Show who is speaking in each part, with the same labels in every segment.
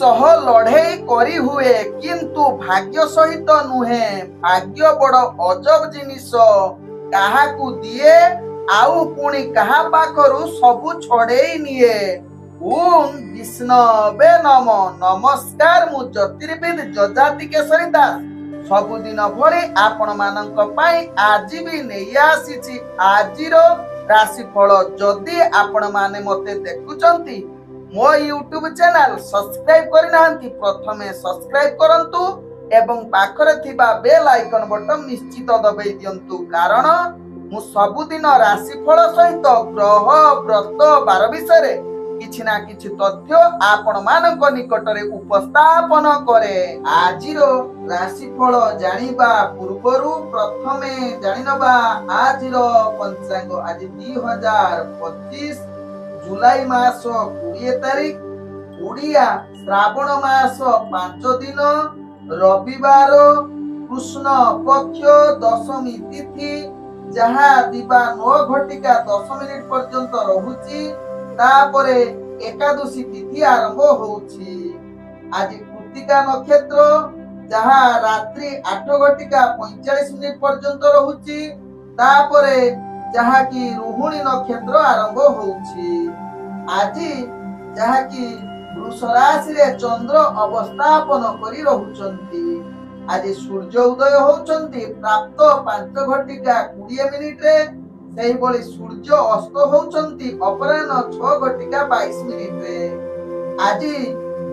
Speaker 1: सह लड़े करी हुए किंतु भाग्य सहित नुहे। भाग्य बड़ अजब जिनिस, काहाकू दिए आउ पुणी कहा पाखरु सबु छड़ेई निए। ओम विष्णवे नम। नमस्कार, मु ज्योतिर्विद जजाति केशरी दास सबुदिन भली आपण मानक पाई आज भी नहीं आसीछि आजिर राशिफल। जदि आपण माने मते देखुचंती मो यूट्यूब चैनल सब्सक्राइब करनांती प्रथमे सब्सक्राइब करंतु एवं पाखरे थिबा बेल आइकन बटन निश्चित दबाई दियंतु, कारण मु सबुदिन राशिफल सहित ग्रह व्रत बार विषय किछि ना किछि तथ्य आपण मानक निकटरे उपस्थापन करे। आजिरो राशिफल जानिबा पूर्वरु प्रथमे जानिनबा आजिरो पंचांग। आज 2025 जुलाई मास 20 तारिख उड़िया श्रावण मास 5 दिन रविवार कृष्ण पक्ष दशमी तिथि जहा दिबा 9 घटिका 10 मिनिट पर्यंत रहुची। तापरे एकादशी तिथि आरंभ होउची। आज कृतिका नक्षत्र जहा रात्रि 8 घटिका 45 मिनिट पर्यंत रहुची। तापरे जहा की रोहिणी नक्षत्र आरंभ होउची। आज जहा की वृष राशि रे चंद्र अवस्थापन करी रहुचंती। आज सूर्य उदय होउचंती प्राप्त 5 घटिका 20 मिनिट रे। सेही बळी सूर्य अस्त होउचंती अपराह्न 6 घटिका 22 मिनिट रे। आज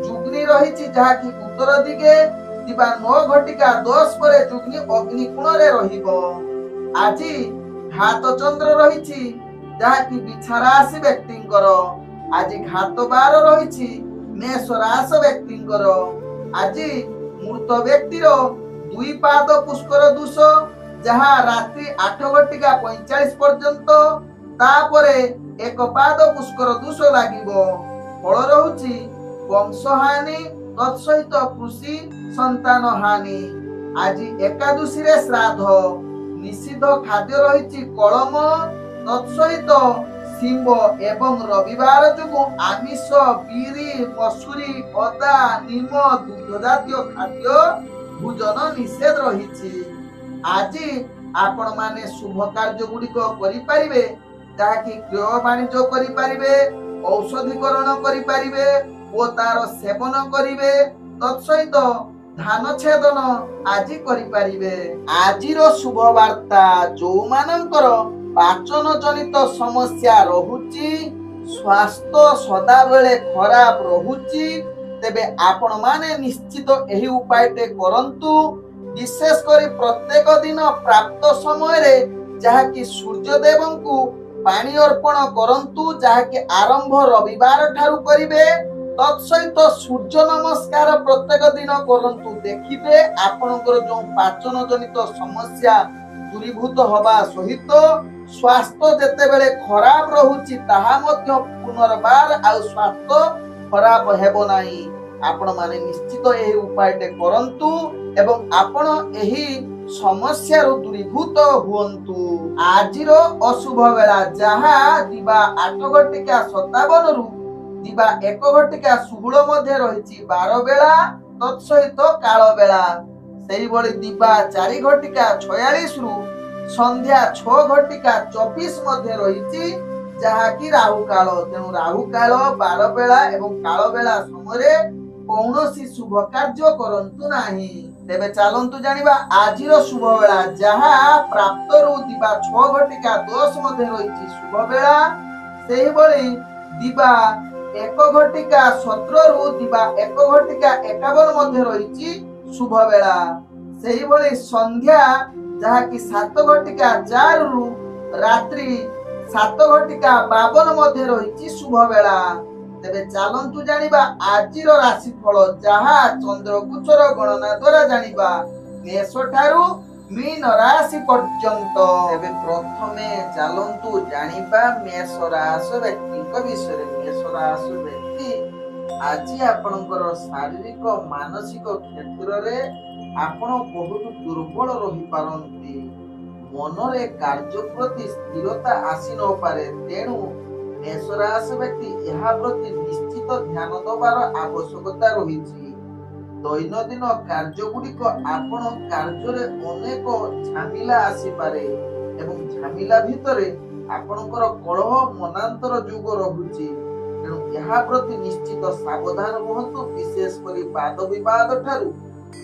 Speaker 1: जुग्नि रहिछि जहा की उत्तर दिगे दिबा 9 घटिका 10 परे जुग्नि अग्नि कोण रे रहिबो। आज घात चंद्र रहिछि जहा की बिछा राशि व्यक्तिंकर। आज घात बार रहिछि मेष राशि व्यक्तिंकर। आज मृत व्यक्तिर 2 पाद पुष्कर दोष जहा रात्रि 8 घटिका 45 पर्यंत। तापरे 1 पाद पुष्कर दोष लागिबो। फल रहुछि वंशहानि तत्सहित कृषि संतान हानि। आज एकादशी रे श्राद्ध। निषिद्ध खाद्य रहिछि कलम तत्सहित सिंह एवं रविवार जुगु आमिष बीरी मसूरी अदा निम दुग्ध जातीय खाद्य भोजन निषेध रहिछि। आज आपण माने शुभ कार्य गुड़िक करि परिबे, जाकी क्रय वाणिज्य करि परिबे, औषधीकरण करि परिबे ओ तार सेवन करिवे। तत्सहित धान छेदन आज करि परिबे। आजिरो शुभ वार्ता जो मानकर पाचन जनित समस्या रहुची, स्वास्थ्य सदा बेले खराब रहुची, तेबे आपण माने निश्चित एही उपायटे करंतु। विशेष करी प्रत्येक दिन प्राप्त समय रे जहाकी सूर्य देवंकु पानी अर्पण करंतु, जहाकी आरंभ रविवार ठारू करिवे। तत्सहित सूर्य नमस्कार प्रत्येक दिन करंतु। देखिबे आपनकर जो पाचन जनित समस्या दूरीभूत हवा सहित स्वास्थ्य जेतेबेले खराब रहुची ताहा मध्य पुनर्बार आ स्वास्थ्य खराब हेबो नाही। आपण माने निश्चित एही उपायटे करंतु एवं आपण एही समस्या रो दूरीभूत हुअन्तु। आजिरो अशुभ बेला जहा दिबा 8 घटिका 57 रु दिबा 1 घटिका 16 मध्ये रहिछि 12 बेला तत्सहित काल बेला। सेही बळी दिबा 4 घटिका 46 रु संध्या 6 घटिका 24 मध्ये रहिछि जहा की राहु काल। तेनु राहु काल 12 बेला एवं काल बेला समय कौनसी शुभ कार्य करंतु नाही। तेबे चालंतु जानिबा आजिरो शुभ बेला जहा प्राप्त रु दिबा 6 घटिका 10 मध्ये रहिछि शुभ बेला। सेही बळी दिबा 1 घटिका 17 रु दिबा 1 घटिका 51 मध्ये रहिछि शुभ बेला। सेही बळी संध्या जहा की 7 घटिका 4 रु रात्रि 7 घटिका 52 मध्ये रहिछि शुभ बेला। तेबे चालंतु जानिबा आजिरो राशिफल जहा चंद्र गोचर गणना द्वारा जानिबा मेष ठारू मीन राशि पर्यंत। तेबे प्रथमे चालंतु जानिबा मेष राशि व्यक्तिक विषय। मेष राशि व्यक्ति आज आपनकर शारीरिक मानसिक क्षेत्र रे आपण बहुत दुर्बल रही पारंती। मनरे कार्य प्रति स्थिरता आसी न पारे। तेणु मेष राशि व्यक्ति यहा प्रति निश्चित ସହିତ ଧ୍ୟାନ ଦେବାର ଆବଶ୍ୟକତା ରହିଛି। ଦୈନନ୍ଦିନ କାର୍ଯ୍ୟଗୁଡ଼ିକ ଆପଣ କାର୍ଯ୍ୟରେ ଅନେକ ଝାମିଲା ଆସିପାରେ ଏବଂ ଝାମିଲା ଭିତରେ ଆପଣଙ୍କର କଳହ ମନାନ୍ତର ଯୁଗ ରହୁଛି। ତେଣୁ ଏହା ପ୍ରତି ନିଶ୍ଚିତ ସାବଧାନ ରୁହନ୍ତୁ। ବିଶେଷ କରି ବାଦ ବିବାଦ ଠାରୁ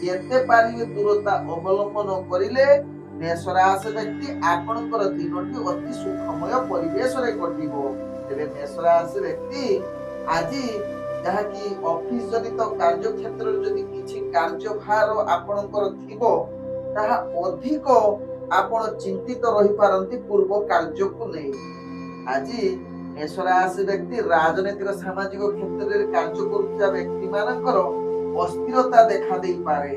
Speaker 1: ଯେତେ ପାରିବେ ଦୂରତା ଅବଲମ୍ବନ କରିଲେ ମେଷ ରାଶି ବ୍ୟକ୍ତି ଆପଣଙ୍କର ଦିନଟି ଅତି ସୁଖମୟ ପରିବେଶରେ କଟିବ। ତେବେ ମେଷ ରାଶି ବ୍ୟକ୍ତି ଆଜି ଯାହାକି ଅଫିସ ଜନିତ କାର୍ଯ୍ୟକ୍ଷେତ୍ରରେ ଯଦି କିଛି କାର୍ଯ୍ୟଭାର ଆପଣଙ୍କର ଥିବ ତାହା ଅଧିକ ଆପଣ ଚିନ୍ତିତ ରହିପାରନ୍ତି ପୂର୍ବ କାର୍ଯ୍ୟକୁ ନେଇ। ଆଜି ମେଷ ରାଶି ବ୍ୟକ୍ତି ରାଜନୈତିକ ସାମାଜିକ କ୍ଷେତ୍ରରେ କାର୍ଯ୍ୟ କରୁଥିବା ବ୍ୟକ୍ତି ମାନଙ୍କର ଅସ୍ଥିରତା ଦେଖା ଦେଇପାରେ।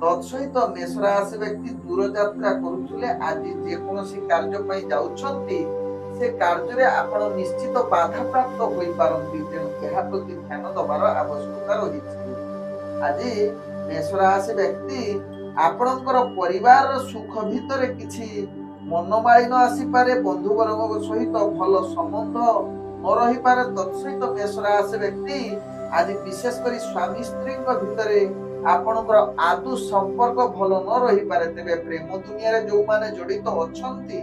Speaker 1: ତତ୍ସହିତ ମେଷ ରାଶି ବ୍ୟକ୍ତି ଦୂରଯାତ୍ରା କରୁଥିଲେ ଆଜି ଯେକୌଣସି କାର୍ଯ୍ୟ ପାଇଁ ଯାଉଛନ୍ତି ସେ କାର୍ଯ୍ୟରେ ଆପଣ ନିଶ୍ଚିତ ବାଧାପ୍ରାପ୍ତ ହୋଇପାରନ୍ତି। ତେଣୁ ଏହା ପ୍ରତି ଧ୍ୟାନ ଦେବାର ଆବଶ୍ୟକତା ରହିଛି। ଆଜି ମେଷ ରାଶି ବ୍ୟକ୍ତି ଆପଣଙ୍କର ପରିବାରର ସୁଖ ଭିତରେ କିଛି ମନମାଳିନ ଆସିପାରେ। ବନ୍ଧୁବର୍ଗଙ୍କ ସହିତ ଭଲ ସମ୍ବନ୍ଧ ନ ରହିପାରେ। ତତ୍ସହିତ ମେଷ ରାଶି ବ୍ୟକ୍ତି ଆଜି ବିଶେଷ କରି ସ୍ୱାମୀ ସ୍ତ୍ରୀଙ୍କ ଭିତରେ ଆପଣଙ୍କର ଆଦୌ ସମ୍ପର୍କ ଭଲ ନ ରହିପାରେ। ତେବେ ପ୍ରେମ ଦୁନିଆରେ ଯୋଉମାନେ ଜଡିତ ଅଛନ୍ତି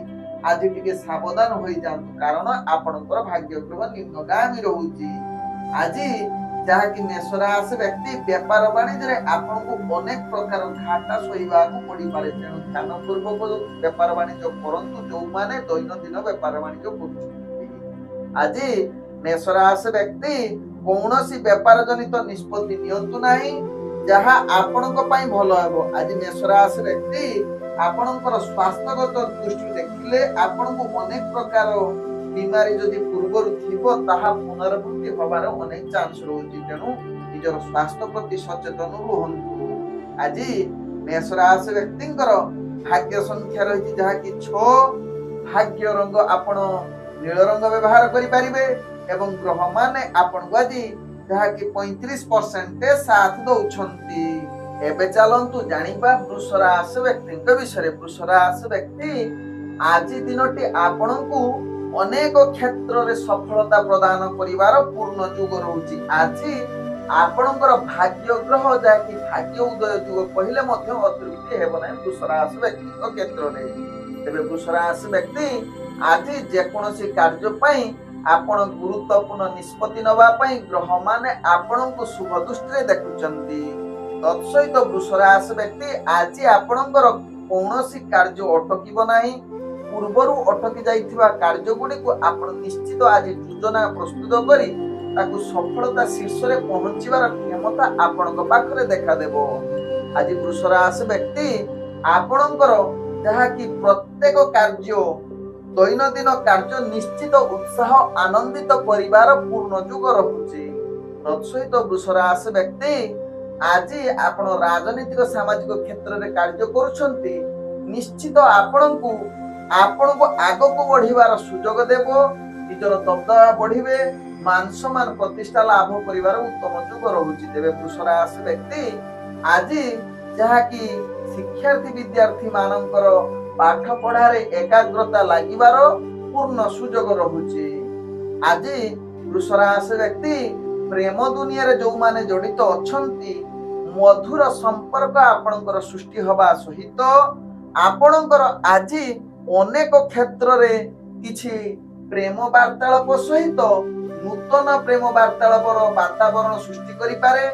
Speaker 1: ଆଜି ଟିକେ ସାବଧାନ ହୋଇଯାଆନ୍ତୁ, କାରଣ ଆପଣଙ୍କର ଭାଗ୍ୟ ଗ୍ରହ ନିମ୍ନଗାମୀ ରହୁଛି। ଆଜି ଯାହାକି ମେଷ ରାଶି ବ୍ୟକ୍ତି ବେପାର ବାଣିଜ୍ୟରେ ଆପଣଙ୍କୁ ଅନେକ ପ୍ରକାର ଘାଟା ସହିବାକୁ ପଡିପାରେ। ତେଣୁ ଧ୍ୟାନ ପୂର୍ବକ ବେପାର ବାଣିଜ୍ୟ କରନ୍ତୁ ଯୋଉମାନେ ଦୈନନ୍ଦିନ ବେପାର ବାଣିଜ୍ୟ କରୁଛନ୍ତି। ଆଜି ମେଷ ରାଶି ବ୍ୟକ୍ତି କୌଣସି ବେପାର ଜନିତ ନିଷ୍ପତ୍ତି ନିଅନ୍ତୁ ନାହିଁ ଯାହା ଆପଣଙ୍କ ପାଇଁ ଭଲ ହେବ। ଆଜି ମେଷ ରାଶି ବ୍ୟକ୍ତି ଆପଣଙ୍କର ସ୍ୱାସ୍ଥ୍ୟଗତ ଦୃଷ୍ଟିରୁ ଦେଖିଲେ ଆପଣଙ୍କୁ ଅନେକ ପ୍ରକାର ବିମାରୀ ଯଦି ପୂର୍ବରୁ ଥିବ ତାହା ପୁନରାବୃତ୍ତି ହବାର ଅନେକ ଚାନ୍ସ ରହୁଛି। ତେଣୁ ନିଜର ସ୍ୱାସ୍ଥ୍ୟ ପ୍ରତି ସଚେତନ ରୁହନ୍ତୁ। ଆଜି ମେଷ ରାଶି ବ୍ୟକ୍ତିଙ୍କର ଭାଗ୍ୟ ସଂଖ୍ୟା ରହିଛି ଯାହାକି 6। ଭାଗ୍ୟ ରଙ୍ଗ ଆପଣ ନୀଳ ରଙ୍ଗ ବ୍ୟବହାର କରିପାରିବେ ଏବଂ ଗ୍ରହ ମାନେ ଆପଣଙ୍କୁ ଆଜି ଯାହାକି 35% ସାଥ ଦଉଛନ୍ତି। ଏବେ ଚାଲନ୍ତୁ ଜାଣିବା ବୃଷ ରାଶି ବ୍ୟକ୍ତିଙ୍କ ବିଷୟରେ। ବୃଷ ରାଶି ବ୍ୟକ୍ତି ଆଜି ଦିନଟି ଆପଣଙ୍କୁ ଅନେକ କ୍ଷେତ୍ରରେ ସଫଳତା ପ୍ରଦାନ କରିବାର ପୂର୍ଣ୍ଣ ଯୁଗ ରହୁଛି। ଆଜି ଆପଣଙ୍କର ଭାଗ୍ୟ ଗ୍ରହ ଯାହାକି ଭାଗ୍ୟ ଉଦୟ ଯୁଗ କହିଲେ ମଧ୍ୟ ଅତ୍ୟୁକ୍ତି ହେବ ନାହିଁ ବୃଷ ରାଶି ବ୍ୟକ୍ତିଙ୍କ କ୍ଷେତ୍ରରେ। ତେବେ ବୃଷ ରାଶି ବ୍ୟକ୍ତି ଆଜି ଯେକୌଣସି କାର୍ଯ୍ୟ ପାଇଁ ଆପଣ ଗୁରୁତ୍ୱପୂର୍ଣ୍ଣ ନିଷ୍ପତ୍ତି ନେବା ପାଇଁ ଗ୍ରହ ମାନେ ଆପଣଙ୍କୁ ଶୁଭ ଦୃଷ୍ଟିରେ ଦେଖୁଛନ୍ତି। ତତ୍ସହିତ ବୃଷ ରାଶି ବ୍ୟକ୍ତି ଆଜି ଆପଣଙ୍କର କୌଣସି କାର୍ଯ୍ୟ ଅଟକିବ ନାହିଁ। ପୂର୍ବରୁ ଅଟକି ଯାଇଥିବା କାର୍ଯ୍ୟ ଗୁଡ଼ିକୁ ଆପଣ ନିଶ୍ଚିତ ଆଜି ଯୋଜନା ପ୍ରସ୍ତୁତ କରି ତାକୁ ସଫଳତା ଶୀର୍ଷରେ ପହଞ୍ଚିବାର କ୍ଷମତା ଆପଣଙ୍କ ପାଖରେ ଦେଖାଦେବ। ଆଜି ବୃଷ ରାଶି ବ୍ୟକ୍ତି ଆପଣଙ୍କର ଯାହାକି ପ୍ରତ୍ୟେକ କାର୍ଯ୍ୟ ଦୈନନ୍ଦିନ କାର୍ଯ୍ୟ ନିଶ୍ଚିତ ଉତ୍ସାହ ଆନନ୍ଦିତ କରିବାର ପୂର୍ଣ୍ଣ ଯୁଗ ରହୁଛି। ତତ୍ସହିତ ବୃଷ ରାଶି ବ୍ୟକ୍ତି ଆଜି ଆପଣ ରାଜନୈତିକ ସାମାଜିକ କ୍ଷେତ୍ରରେ କାର୍ଯ୍ୟ କରୁଛନ୍ତି ନିଶ୍ଚିତ ଆପଣଙ୍କୁ ଆଗକୁ ବଢିବାର ସୁଯୋଗ ଦେବ। ନିଜର ଦବଦବା ବଢିବେ, ମାନ ସମ୍ମାନ ପ୍ରତିଷ୍ଠା ଲାଭ କରିବାର ଉତ୍ତମ ଯୁଗ ରହୁଛି। ତେବେ ବୃଷ ରାଶି ବ୍ୟକ୍ତି ଆଜି ଯାହାକି ଶିକ୍ଷାର୍ଥୀ ବିଦ୍ୟାର୍ଥୀ ମାନଙ୍କର ପାଠ ପଢାରେ ଏକାଗ୍ରତା ଲାଗିବାର ପୂର୍ଣ୍ଣ ସୁଯୋଗ ରହୁଛି। ଆଜି ବୃଷ ରାଶି ବ୍ୟକ୍ତି ପ୍ରେମ ଦୁନିଆରେ ଯୋଉମାନେ ଜଡିତ ଅଛନ୍ତି ମଧୁର ସମ୍ପର୍କ ଆପଣଙ୍କର ସୃଷ୍ଟି ହବା ସହିତ ଆପଣଙ୍କର ଆଜି ଅନେକ କ୍ଷେତ୍ରରେ କିଛି ପ୍ରେମ ବାର୍ତ୍ତାଳାପ ସହିତ ନୂତନ ପ୍ରେମ ବାର୍ତ୍ତାଳାପର ବାତାବରଣ ସୃଷ୍ଟି କରିପାରେ।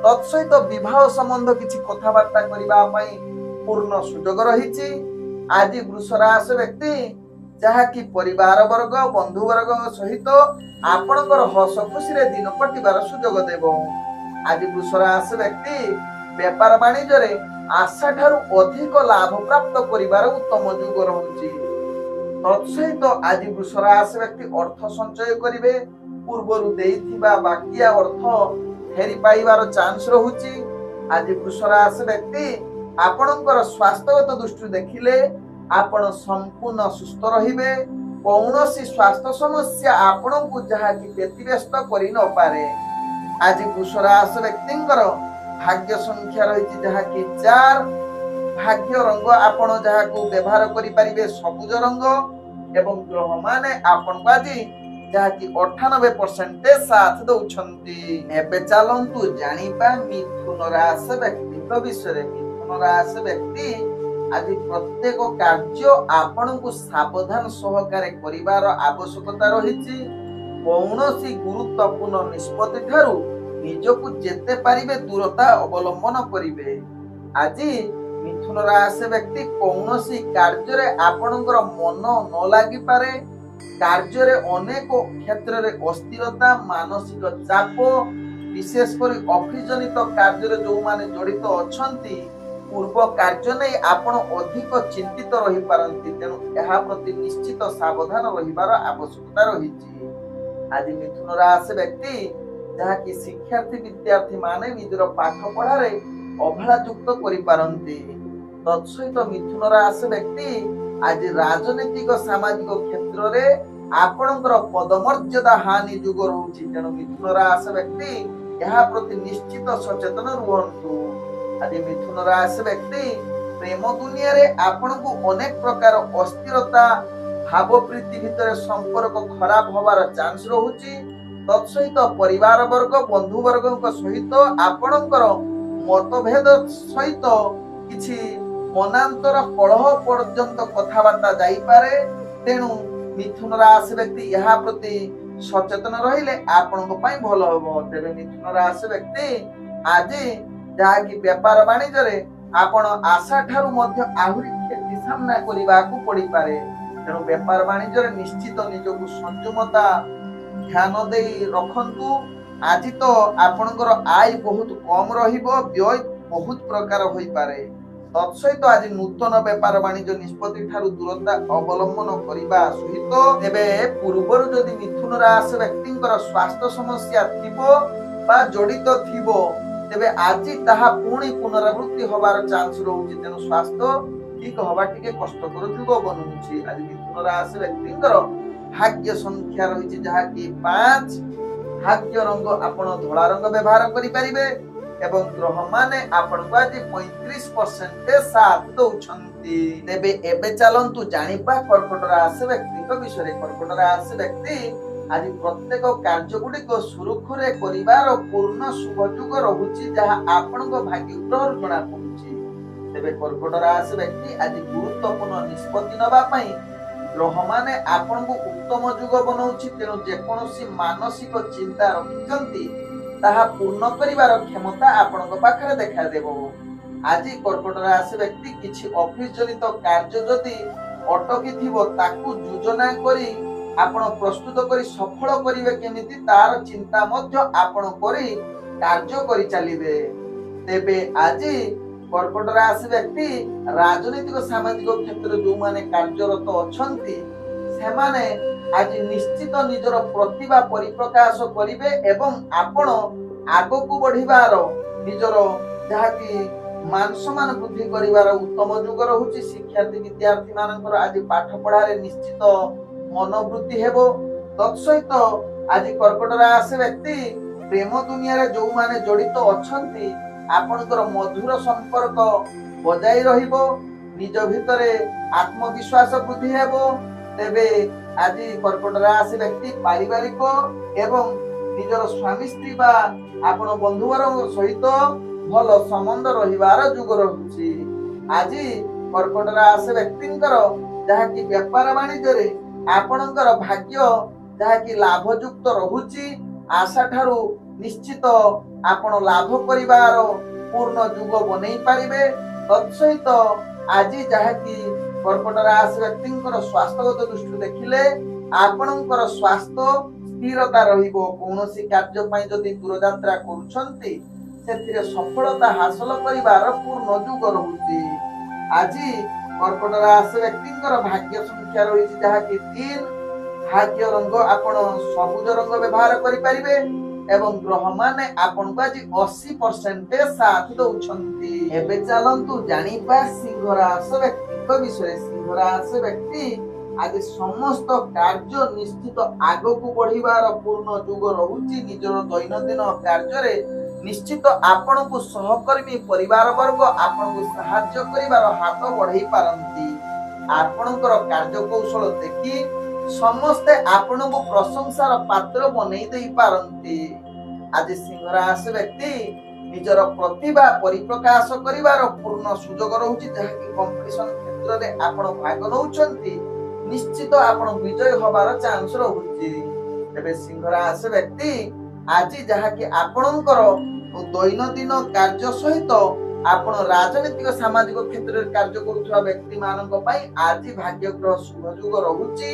Speaker 1: ତତ୍ସହିତ ବିବାହ ସମ୍ବନ୍ଧ କିଛି କଥାବାର୍ତ୍ତା କରିବା ପାଇଁ ପୂର୍ଣ୍ଣ ସୁଯୋଗ ରହିଛି। ଆଜି ବୃଷ ରାଶି ବ୍ୟକ୍ତି ଯାହାକି ପରିବାର ବର୍ଗ ବନ୍ଧୁ ବର୍ଗଙ୍କ ସହିତ ଆପଣଙ୍କର ହସ ଖୁସିରେ ଦିନ କଟିବାର ସୁଯୋଗ ଦେବ। ଆଜି ବୃଷ ରାଶି ବ୍ୟକ୍ତି ବେପାର ବାଣିଜ୍ୟରେ ଆଶା ଠାରୁ ଅଧିକ ଲାଭ ପ୍ରାପ୍ତ କରିବାର ଉତ୍ତମ ଯୁଗ ରହୁଛି। ତତ୍ସହିତ ଆଜି ବୃଷ ରାଶି ବ୍ୟକ୍ତି ଅର୍ଥ ସଞ୍ଚୟ କରିବେ। ପୂର୍ବରୁ ଦେଇଥିବା ବାକିଆ ଅର୍ଥ ଫେରି ପାଇବାର ଚାନ୍ସ ରହୁଛି। ଆଜି ବୃଷ ରାଶି ବ୍ୟକ୍ତି ଆପଣଙ୍କର ସ୍ୱାସ୍ଥ୍ୟଗତ ଦୃଷ୍ଟିରୁ ଦେଖିଲେ ଆପଣ ସମ୍ପୂର୍ଣ୍ଣ ସୁସ୍ଥ ରହିବେ। କୌଣସି ସ୍ୱାସ୍ଥ୍ୟ ସମସ୍ୟା ଆପଣଙ୍କୁ ଯାହାକି ବ୍ୟତିବ୍ୟସ୍ତ କରି ନପାରେ। ଆଜି ବୃଷ ରାଶି ବ୍ୟକ୍ତିଙ୍କର ଭାଗ୍ୟ ସଂଖ୍ୟା ରହିଛି ଯାହାକି 4। ଭାଗ୍ୟ ରଙ୍ଗ ଆପଣ ଯାହାକୁ ବ୍ୟବହାର କରିପାରିବେ ସବୁଜ ରଙ୍ଗ ଏବଂ ଗ୍ରହ ମାନେ ଆପଣଙ୍କୁ ଆଜି ଯାହାକି 98% ସାଥ ଦଉଛନ୍ତି। ଏବେ ଚାଲନ୍ତୁ ଜାଣିବା ମିଥୁନ ରାଶି ବ୍ୟକ୍ତିଙ୍କ ବିଷୟରେ। ମିଥୁନ ରାଶି ବ୍ୟକ୍ତି ଆଜି ପ୍ରତ୍ୟେକ କାର୍ଯ୍ୟ ଆପଣଙ୍କୁ ସାବଧାନ ସହକାରେ କରିବାର ଆବଶ୍ୟକତା ରହିଛି। କୌଣସି ଗୁରୁତ୍ୱପୂର୍ଣ୍ଣ ନିଷ୍ପତ୍ତି ଠାରୁ ନିଜକୁ ଯେତେ ପାରିବେ ଦୂରତା ଅବଲମ୍ବନ କରିବେ। ଆଜି ମିଥୁନ ରାଶି ବ୍ୟକ୍ତି କୌଣସି କାର୍ଯ୍ୟରେ ଆପଣଙ୍କର ମନ ନ ଲାଗିପାରେ। କାର୍ଯ୍ୟରେ ଅନେକ କ୍ଷେତ୍ରରେ ଅସ୍ଥିରତା, ମାନସିକ ଚାପ, ବିଶେଷ କରି ଅଫିସ ଜନିତ କାର୍ଯ୍ୟରେ ଯେଉଁମାନେ ଜଡ଼ିତ ଅଛନ୍ତି, ପୂର୍ବ କାର୍ଯ୍ୟ ନେଇ ଆପଣ ଅଧିକ ଚିନ୍ତିତ ରହିପାରନ୍ତି। ତେଣୁ ଏହା ପ୍ରତି ନିଶ୍ଚିତ ସାବଧାନ ରହିବାର ଆବଶ୍ୟକତା ରହିଛି। ଆଜି ମିଥୁନ ରାଶି ବ୍ୟକ୍ତି ଯାହାକି ଶିକ୍ଷାର୍ଥୀ ବିଦ୍ୟାର୍ଥୀ ମାନେ ନିଜର ପାଠ ପଢାରେ ଅବହେଳା ଯୁକ୍ତ କରିପାରନ୍ତି। ତତ୍ସହିତ ମିଥୁନ ରାଶି ବ୍ୟକ୍ତି ଆଜି ରାଜନୈତିକ ସାମାଜିକ କ୍ଷେତ୍ରରେ ଆପଣଙ୍କର ପଦମର୍ଯ୍ୟାଦା ହାନି ଯୋଗ ରହୁଛି। ତେଣୁ ମିଥୁନ ରାଶି ବ୍ୟକ୍ତି ଏହା ପ୍ରତି ନିଶ୍ଚିତ ସଚେତନ ରୁହନ୍ତୁ। ଆଜି ମିଥୁନ ରାଶି ବ୍ୟକ୍ତି ପ୍ରେମ ଦୁନିଆରେ ଆପଣଙ୍କୁ ଅନେକ ପ୍ରକାର ଅସ୍ଥିରତା, ଭାବପ୍ରୀତି ଭିତରେ ସମ୍ପର୍କ ଖରାପ ହବାର ଚାନ୍ସ ରହୁଛି। ତତ୍ସହିତ ପରିବାର ବର୍ଗ, ବନ୍ଧୁ ବର୍ଗଙ୍କ ସହିତ ଆପଣଙ୍କର ମତଭେଦ ସହିତ କିଛି ମନାନ୍ତର କଳହ ପର୍ଯ୍ୟନ୍ତ କଥାବାର୍ତ୍ତା ଯାଇପାରେ। ତେଣୁ ମିଥୁନ ରାଶି ବ୍ୟକ୍ତି ଏହା ପ୍ରତି ସଚେତନ ରହିଲେ ଆପଣଙ୍କ ପାଇଁ ଭଲ ହେବ। ତେବେ ମିଥୁନ ରାଶି ବ୍ୟକ୍ତି ଆଜି ଯାହାକି ବେପାର ବାଣିଜ୍ୟରେ ଆପଣ ଆଶା ଠାରୁ ମଧ୍ୟ ଆହୁରି କ୍ଷତି ସାମ୍ନା କରିବାକୁ ପଡିପାରେ। ତେଣୁ ବେପାର ବାଣିଜ୍ୟରେ ନିଶ୍ଚିତ ନିଜକୁ ସଂଯମତା ଧ୍ୟାନ ଦେଇ ରଖନ୍ତୁ। ଆଜି ତ ଆପଣଙ୍କର ଆୟ ବହୁତ କମ ରହିବ, ବ୍ୟୟ ବହୁତ ପ୍ରକାର ହୋଇପାରେ। ତତ୍ସହିତ ଆଜି ନୂତନ ବେପାର ବାଣିଜ୍ୟ ନିଷ୍ପତ୍ତି ଠାରୁ ଦୂରତା ଅବଲମ୍ବନ କରିବା ସହିତ ତେବେ ପୂର୍ବରୁ ଯଦି ମିଥୁନ ରାଶି ବ୍ୟକ୍ତିଙ୍କର ସ୍ୱାସ୍ଥ୍ୟ ସମସ୍ୟା ଥିବ ବା ଜଡ଼ିତ ଥିବ, ତେବେ ଆଜି ତାହା ପୁଣି ପୁନରାବୃତ୍ତି ହବାର ଚାନ୍ସ ରହୁଛି। ତେଣୁ ସ୍ୱାସ୍ଥ୍ୟ ଠିକ ହବା ଟିକେ କଷ୍ଟକର ଯୁଗ ବନୁଛି। ଆଜି ମିଥୁନ ରାଶି ବ୍ୟକ୍ତିଙ୍କର ଭାଗ୍ୟ ସଂଖ୍ୟା ରହିଛି ଯାହାକି 5। ଭାଗ୍ୟ ରଙ୍ଗ ଆପଣ ଧଳା ରଙ୍ଗ ବ୍ୟବହାର କରିପାରିବେ ଏବଂ ଗ୍ରହ ମାନେ ଆପଣଙ୍କୁ ଆଜି 35% ସାଥ ଦଉଛନ୍ତି। ତେବେ ଏବେ ଚାଲନ୍ତୁ ଜାଣିବା କର୍କଟ ରାଶି ବ୍ୟକ୍ତିଙ୍କ ବିଷୟରେ। କର୍କଟ ରାଶି ବ୍ୟକ୍ତି ଆଜି ପ୍ରତ୍ୟେକ କାର୍ଯ୍ୟ ଗୁଡିକ ସୁରୁଖୁରୁରେ କରିବାର ପୂର୍ଣ୍ଣ ଶୁଭ ଯୁଗ ରହୁଛି, ଯାହା ଆପଣଙ୍କ ଭାଗ୍ୟ ଗ୍ରହରୁ ଜଣା ପଡୁଛି। ତେବେ କର୍କଟ ରାଶି ବ୍ୟକ୍ତି ଆଜି ଗୁରୁତ୍ୱପୂର୍ଣ୍ଣ ନିଷ୍ପତ୍ତି ନେବା ପାଇଁ ଗ୍ରହ ମାନେ ଆପଣଙ୍କୁ ଉତ୍ତମ ଯୁଗ ବନଉଛି। ତେଣୁ ଯେକୌଣସି ମାନସିକ ଚିନ୍ତା ରଖିଛନ୍ତି ତାହା ପୂର୍ଣ୍ଣ କରିବାର କ୍ଷମତା ଆପଣଙ୍କ ପାଖରେ ଦେଖାଦେବ। ଆଜି କର୍କଟ ରାଶି ବ୍ୟକ୍ତି କିଛି ଅଫିସ ଜନିତ କାର୍ଯ୍ୟ ଯଦି ଅଟକି ଥିବ ତାକୁ ଯୋଜନା କରି ଆପଣ ପ୍ରସ୍ତୁତ କରି ସଫଳ କରିବେ କେମିତି ତାର ଚିନ୍ତା ମଧ୍ୟ ଆପଣ କରି କାର୍ଯ୍ୟ କରି ଚାଲିବେ। ତେବେ ଆଜି କର୍କଟ ରାଶି ବ୍ୟକ୍ତି ରାଜନୈତିକ ସାମାଜିକ କ୍ଷେତ୍ରରେ ଯେଉଁମାନେ କାର୍ଯ୍ୟରତ ଅଛନ୍ତି ସେମାନେ ଆଜି ନିଶ୍ଚିତ ନିଜର ପ୍ରତିଭା ପରିପ୍ରକାଶ କରିବେ ଏବଂ ଆପଣ ଆଗକୁ ବଢିବାର ନିଜର ଯାହାକି ମାନ ସମ୍ମାନ ବୃଦ୍ଧି କରିବାର ଉତ୍ତମ ଯୁଗ ରହୁଛି। ଶିକ୍ଷାର୍ଥୀ ବିଦ୍ୟାର୍ଥୀ ମାନଙ୍କର ଆଜି ପାଠ ପଢାରେ ନିଶ୍ଚିତ ମନୋବୃତ୍ତି ହେବ। ତତ୍ସହିତ ଆଜି କର୍କଟ ରାଶି ବ୍ୟକ୍ତି ପ୍ରେମ ଦୁନିଆରେ ଯେଉଁମାନେ ଜଡ଼ିତ ଅଛନ୍ତି ଆପଣଙ୍କର ମଧୁର ସମ୍ପର୍କ ବଜାଇ ରହିବ, ନିଜ ଭିତରେ ଆତ୍ମବିଶ୍ୱାସ ବୃଦ୍ଧି ହେବ। ତେବେ ଆଜି କର୍କଟ ରାଶି ବ୍ୟକ୍ତି ପାରିବାରିକ ଏବଂ ନିଜର ସ୍ୱାମୀ ସ୍ତ୍ରୀ ବା ଆପଣ ବନ୍ଧୁବର୍ଗଙ୍କ ସହିତ ଭଲ ସମ୍ବନ୍ଧ ରହିବାର ଯୁଗ ରହୁଛି। ଆଜି କର୍କଟ ରାଶି ବ୍ୟକ୍ତିଙ୍କର ଯାହାକି ବେପାର ବାଣିଜ୍ୟରେ ଆପଣଙ୍କର ଭାଗ୍ୟ ଯାହାକି ଲାଭଯୁକ୍ତ ରହୁଛି। ଆଶା ଠାରୁ ନିଶ୍ଚିତ ଆପଣ ଲାଭ କରିବାର ପୂର୍ଣ୍ଣ ଯୁଗ ବନେଇ ପାରିବେ। ତତ୍ସହିତ ଆଜି ଯାହାକି କର୍କଟ ରାଶି ବ୍ୟକ୍ତିଙ୍କର ସ୍ୱାସ୍ଥ୍ୟଗତ ଦୃଷ୍ଟିରୁ ଦେଖିଲେ ଆପଣଙ୍କର ସ୍ୱାସ୍ଥ୍ୟ ସ୍ଥିରତା ରହିବ। କୌଣସି କାର୍ଯ୍ୟ ପାଇଁ ଯଦି ଦୂରଯାତ୍ରା କରୁଛନ୍ତି ସେଥିରେ ସଫଳତା ହାସଲ କରିବାର ପୂର୍ଣ୍ଣ ଯୁଗ ରହୁଛି। ଆଜି କର୍କଟ ରାଶି ବ୍ୟକ୍ତିଙ୍କର ଭାଗ୍ୟ ସଂଖ୍ୟା ରହିଛି ଯାହାକି 3। ଭାଗ୍ୟ ରଙ୍ଗ ଆପଣ ସବୁଜ ରଙ୍ଗ ବ୍ୟବହାର କରିପାରିବେ ଏବଂ ଗ୍ରହ ମାନେ ଆପଣଙ୍କୁ ଆଜି 80% ସାଥ ଦଉଛନ୍ତି। ଏବେ ଚାଲନ୍ତୁ ଜାଣିବା ସିଂହ ରାଶି ବ୍ୟକ୍ତିଙ୍କ ବିଷୟରେ। ସିଂହ ରାଶି ବ୍ୟକ୍ତି ଆଜି ସମସ୍ତ କାର୍ଯ୍ୟ ନିଶ୍ଚିତ ଆଗକୁ ବଢିବାର ପୂର୍ଣ୍ଣ ଯୁଗ ରହୁଛି। ନିଜର ଦୈନନ୍ଦିନ କାର୍ଯ୍ୟରେ ନିଶ୍ଚିତ ଆପଣଙ୍କୁ ସହକର୍ମୀ ପରିବାର ବର୍ଗ ଆପଣଙ୍କୁ ସାହାଯ୍ୟ କରିବାର ହାତ ବଢେଇ ପାରନ୍ତି। ଆପଣଙ୍କର କାର୍ଯ୍ୟ କୌଶଳ ଦେଖି ସମସ୍ତେ ଆପଣଙ୍କୁ ପ୍ରଶଂସାର ପାତ୍ର ବନେଇ ଦେଇ ପାରନ୍ତି। ଆଜି ସିଂହ ରାଶି ବ୍ୟକ୍ତି ନିଜର ପ୍ରତିଭା ପରିପ୍ରକାଶ କରିବାର ପୂର୍ଣ୍ଣ ସୁଯୋଗ ରହୁଛି, ଯାହାକି କମ୍ପିଟିସନ କ୍ଷେତ୍ରରେ ଆପଣ ଭାଗ ନେଉଛନ୍ତି, ନିଶ୍ଚିତ ଆପଣ ବିଜୟ ହବାର ଚାନ୍ସ ରହୁଛି। ତେବେ ସିଂହ ରାଶି ବ୍ୟକ୍ତି ଆଜି ଯାହାକି ଆପଣଙ୍କର ଦୈନନ୍ଦିନ କାର୍ଯ୍ୟ ସହିତ ଆପଣ ରାଜନୈତିକ ସାମାଜିକ କ୍ଷେତ୍ରରେ କାର୍ଯ୍ୟ କରୁଥିବା ବ୍ୟକ୍ତି ମାନଙ୍କ ପାଇଁ ଆଜି ଭାଗ୍ୟଗ୍ରହ ଶୁଭ ଯୋଗ ରହୁଛି।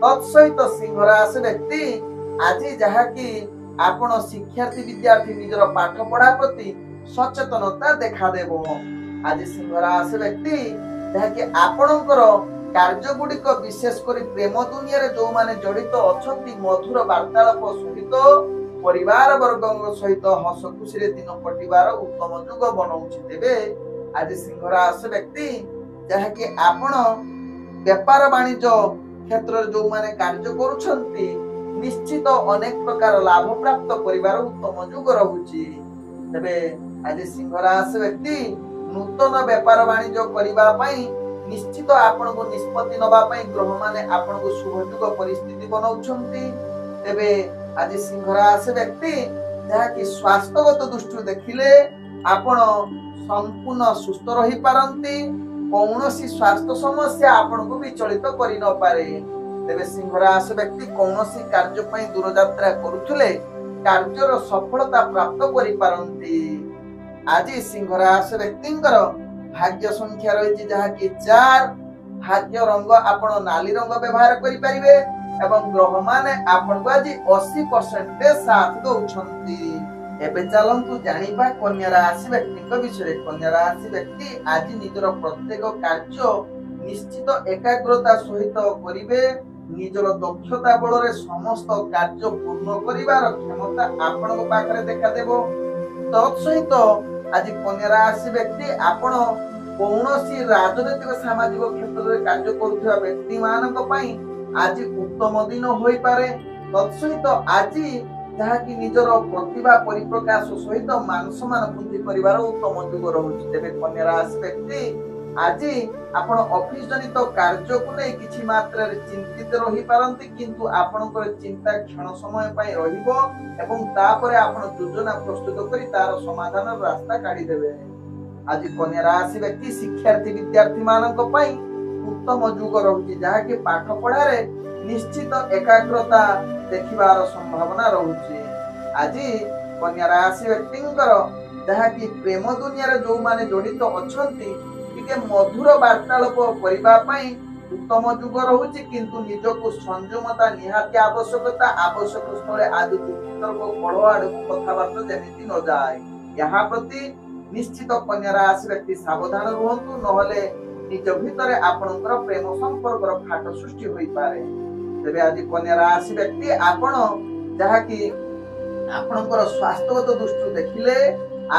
Speaker 1: ତତ୍ସହିତ ସିଂହ ରାଶି ବ୍ୟକ୍ତି ଆଜି ଯାହାକି ଆପଣ ଶିକ୍ଷାର୍ଥୀ ବିଦ୍ୟାର୍ଥୀ ନିଜର ପାଠ ପଢା ପ୍ରତି ସଚେତନତା ଦେଖାଦେବ। ଆଜି ସିଂହ ରାଶି ବ୍ୟକ୍ତି ଯାହାକି ଆପଣଙ୍କର କାର୍ଯ୍ୟ ଗୁଡିକ ବିଶେଷ କରି ପ୍ରେମ ଦୁନିଆରେ ଯୋଉମାନେ ଜଡିତ ଅଛନ୍ତି, ମଧୁର ବାର୍ତ୍ତାଳାପ ସହିତ ପରିବାର ବର୍ଗଙ୍କ ସହିତ ହସ ଖୁସିରେ ଦିନ କଟିବାର ଉତ୍ତମ ଯୁଗ ବନଉଛି। ତେବେ ଆଜି ସିଂହ ରାଶି ବ୍ୟକ୍ତି ଯାହାକି ଆପଣ ବେପାର ବାଣିଜ୍ୟ କ୍ଷେତ୍ରରେ ଯୋଉମାନେ କାର୍ଯ୍ୟ କରୁଛନ୍ତି, ନିଶ୍ଚିତ ଅନେକ ପ୍ରକାର ଲାଭ ପ୍ରାପ୍ତ କରିବାର ଉତ୍ତମ ଯୁଗ ରହୁଛି। ତେବେ ଆଜି ସିଂହ ରାଶି ବ୍ୟକ୍ତି ନୂତନ ବେପାର ବାଣିଜ୍ୟ କରିବା ପାଇଁ ନିଶ୍ଚିତ ଆପଣଙ୍କୁ ନିଷ୍ପତ୍ତି ନବା ପାଇଁ ଗ୍ରହମାନେ ଆପଣଙ୍କୁ ଶୁଭ ଯୁଗ ପରିସ୍ଥିତି ବନାଉଛନ୍ତି। ତେବେ ଆଜି ସିଂହ ରାଶି ବ୍ୟକ୍ତି ଯାହାକି ସ୍ୱାସ୍ଥ୍ୟଗତ ଦୃଷ୍ଟିରୁ ଦେଖିଲେ ଆପଣ ସମ୍ପୂର୍ଣ୍ଣ ସୁସ୍ଥ ରହିପାରନ୍ତି, କୌଣସି ସ୍ୱାସ୍ଥ୍ୟ ସମସ୍ୟା ଆପଣଙ୍କୁ ବିଚଳିତ କରିନପାରେ। ତେବେ ସିଂହ ରାଶି ବ୍ୟକ୍ତି କୌଣସି କାର୍ଯ୍ୟ ପାଇଁ ଦୂରଯାତ୍ରା କରୁଥିଲେ କାର୍ଯ୍ୟର ସଫଳତା ପ୍ରାପ୍ତ କରିପାରନ୍ତି। ଆଜି ସିଂହ ରାଶି ବ୍ୟକ୍ତିଙ୍କର ଭାଗ୍ୟ ସଂଖ୍ୟା ରହିଛି ଯାହାକି 4, ଭାଗ୍ୟ ରଙ୍ଗ ଆପଣ ନାଲି ରଙ୍ଗ ବ୍ୟବହାର କରିପାରିବେ ଏବଂ ଗ୍ରହମାନେ ଆପଣଙ୍କୁ ଆଜି 80% ସାଥ ଦଉଛନ୍ତି। ଏବେ ଚାଲନ୍ତୁ ଜାଣିବା କନ୍ୟା ରାଶି ବ୍ୟକ୍ତିଙ୍କ ବିଷୟରେ। କନ୍ୟା ରାଶି ବ୍ୟକ୍ତି ଆଜି ନିଜର ପ୍ରତ୍ୟେକ କାର୍ଯ୍ୟ ନିଶ୍ଚିତ ଏକାଗ୍ରତା ସହିତ କରିବେ। ନିଜର ଦକ୍ଷତା ବଳରେ ସମସ୍ତ କାର୍ଯ୍ୟ ପୂର୍ଣ୍ଣ କରିବାର କ୍ଷମତା ଆପଣଙ୍କ ପାଖରେ ଦେଖାଦେବ। ତତ୍ସହିତ ଆଜି କନ୍ୟା ରାଶି ବ୍ୟକ୍ତି ଆପଣ କୌଣସି ରାଜନୈତିକ ସାମାଜିକ କ୍ଷେତ୍ରରେ କାର୍ଯ୍ୟ କରୁଥିବା ବ୍ୟକ୍ତି ମାନଙ୍କ ପାଇଁ ଆଜି ଉତ୍ତମ ଦିନ ହୋଇପାରେ। ତତ୍ସହିତ ଆଜି ଯାହାକି ନିଜର ପ୍ରତିଭା ପରିପ୍ରକାଶ ସହିତ ମାନ ସମ୍ମାନ ବୃଦ୍ଧି କରିବାର ଉତ୍ତମ ଯୁଗ ରହୁଛି। ତେବେ କନ୍ୟା ରାଶି ବ୍ୟକ୍ତି ଆଜି ଆପଣ ଅଫିସ ଜନିତ କାର୍ଯ୍ୟକୁ ନେଇ କିଛି ମାତ୍ରାରେ ଚିନ୍ତିତ ରହିପାରନ୍ତି, କିନ୍ତୁ ଆପଣଙ୍କର ଚିନ୍ତା କ୍ଷଣ ସମୟ ପାଇଁ ରହିବ ଏବଂ ତାପରେ ଆପଣ ଯୋଜନା ପ୍ରସ୍ତୁତ କରି ତାର ସମାଧାନର ରାସ୍ତା କାଢିଦେବେ। ଆଜି କନ୍ୟା ରାଶି ବ୍ୟକ୍ତି ଶିକ୍ଷାର୍ଥୀ ବିଦ୍ୟାର୍ଥୀ ମାନଙ୍କ ପାଇଁ ଉତ୍ତମ ଯୁଗ ରହୁଛି, ଯାହାକି ପାଠ ପଢାରେ ନିଶ୍ଚିତ ଏକାଗ୍ରତା ଦେଖିବାର ସମ୍ଭାବନା ରହୁଛି। ଆଜି କନ୍ୟା ରାଶି ବ୍ୟକ୍ତିଙ୍କର ଯାହାକି ପ୍ରେମ ଦୁନିଆରେ ଯୋଉମାନେ ଜଡିତ ଅଛନ୍ତି, ଟିକେ ମଧୁର ବାର୍ତ୍ତାଳାପ କରିବା ପାଇଁ ଉତ୍ତମ ଯୁଗ ରହୁଛି, କିନ୍ତୁ ନିଜକୁ ସଂଯମତା ନିହାତି ଆବଶ୍ୟକତା। ଆବଶ୍ୟକ ସ୍ଥଳେ ଆଜି ଯୁକ୍ତିତର୍କ ବଳ ଆଡକୁ କଥାବାର୍ତ୍ତା ଯେମିତି ନ ଯାଏ, ଏହା ପ୍ରତି ନିଶ୍ଚିତ କନ୍ୟା ରାଶି ବ୍ୟକ୍ତି ସାବଧାନ ରୁହନ୍ତୁ, ନହେଲେ ନିଜ ଭିତରେ ଆପଣଙ୍କର ପ୍ରେମ ସମ୍ପର୍କର ଫାଟ ସୃଷ୍ଟି ହୋଇପାରେ। ତେବେ ଆଜି କନ୍ୟା ରାଶି ବ୍ୟକ୍ତି ଆପଣ ଯାହାକି ଆପଣଙ୍କର ସ୍ୱାସ୍ଥ୍ୟଗତ ଦୃଷ୍ଟିରୁ ଦେଖିଲେ